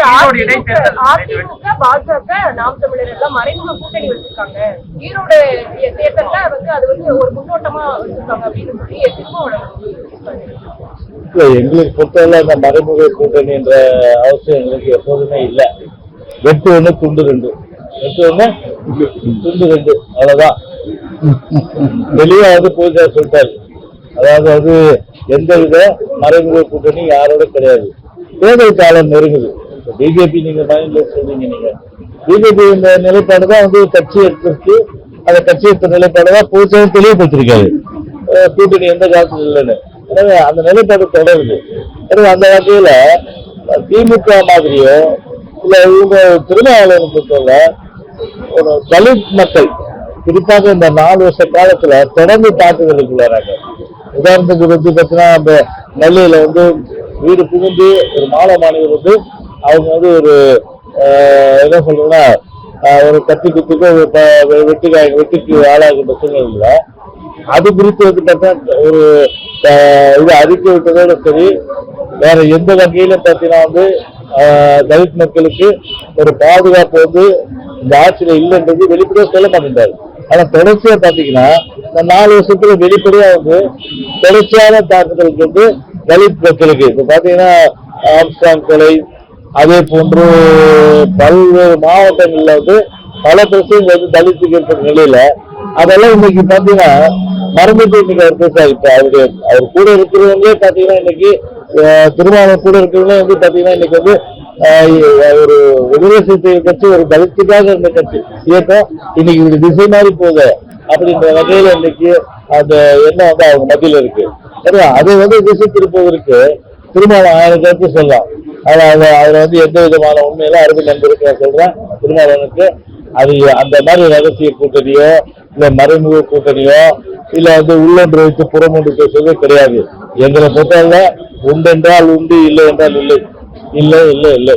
அதிமுக பாஜக நாம் தமிழர் எல்லாம் மறைமுக கூட்டணி வச்சிருக்காங்க. ஈரோடு தேர்தல்ல அது ஒரு முன்னோட்டமா வச்சிருக்காங்க அப்படின்னு சொல்லி எங்களுக்கு பொறுத்தவரை அந்த மறைமுக கூட்டணி என்ற அவசியம் எங்களுக்கு எப்போதுமே இல்லை. வெட்டு ஒண்ணு துண்டு ரெண்டு, வெட்டு ஒண்ணு துண்டு ரெண்டு, அவ்வளவுதான். வெளியே பூஜா சொல்லிட்டாரு. அதாவது எந்த வித மறைமுக கூட்டணி யாரோட கிடையாது. தேர்தல் காலம் நெருங்குது. பிஜேபி நீங்க மைண்ட்ல சொல்றீங்க, நீங்க பிஜேபி இந்த நிலைப்பாடுதான் கட்சி எடுத்துருக்கு. அந்த கட்சி எடுத்த நிலைப்பாடுதான் பூஜாவும் தெளிவுபடுத்திருக்காரு. கூட்டணி எந்த காலத்துல இல்லைன்னு. எனவே அந்த நிலைப்பாடு தொடருது. எனவே அந்த வகையில திமுக மாதிரியோ இல்ல இவங்க திருமாவளவன் பொறுத்தவரை ஒரு தலித் மக்கள் குறிப்பாக இந்த 4 வருஷ காலத்துல தொடர்ந்து தாக்குதலுக்கு வராங்க. உதாரணத்துக்கு பார்த்தீங்கன்னா அந்த நெல்லையில வீடு புகுந்து ஒரு மாலை மாணவர் அவங்க ஒரு என்ன சொல்றதுன்னா ஒரு கத்தி குத்துக்கு வெட்டுக்கு ஆளாகின்ற சூழ்நிலை. அது குறித்து பார்த்தா ஒரு இது அறிக்கை விட்டதோட சரி, வேற எந்த வகையிலும் பார்த்தீங்கன்னா தலித் மக்களுக்கு ஒரு பாதுகாப்பு இந்த ஆட்சியில இல்லைன்றது வெளிப்படையா சொல்ல மாட்டேங்கிறாரு. ஆனா தொடர்ச்சியா பாத்தீங்கன்னா இந்த 4 வருஷத்துல வெளிப்படையா தொடர்ச்சியான தாக்குதலுக்கு தலித் மக்களுக்கு இப்ப பாத்தீங்கன்னா ஆம்ஸ்டாங் கொலை, அதே போன்று பல்வேறு மாவட்டங்கள்ல பல பிரச்சனைகள் தலித்துக்கு இருக்கிற நிலையில அதெல்லாம் இன்னைக்கு பாத்தீங்கன்னா மறந்துட்டு இன்னைக்கு அவர் பேசாரு. இப்ப அவர் கூட இருக்கிறவங்களே பாத்தீங்கன்னா இன்னைக்கு திருமாவளவன் கூட இருக்கிறவங்களே பாத்தீங்கன்னா இன்னைக்கு ஒரு விடுதலை கட்சி ஒரு தலித்துக்காக இருந்த கட்சி இயக்கம் இன்னைக்கு ஒரு திசை மாறி போகுது அப்படின்ற வகையில இன்னைக்கு அந்த எண்ணம் அவங்க மத்தியில இருக்கு. அதை திசை திருப்பதற்கு திருமாவளவன் 1000 கருத்து சொல்லலாம். அதுல எந்த விதமான உண்மையில அருமை நண்பருக்கு நான் சொல்றேன். திருமாவளவனுக்கு அது அந்த மாதிரி ரகசிய கூட்டணியோ இல்ல மறைமுக கூட்டணியோ இல்ல உள்ளொன்று வைத்து புறமொன்று பேசுவதே கிடையாது. எங்களை பொறுத்தவரை உண்டென்றால் உண்டு, இல்லை என்றால் இல்லை, இல்லை இல்லை இல்லை.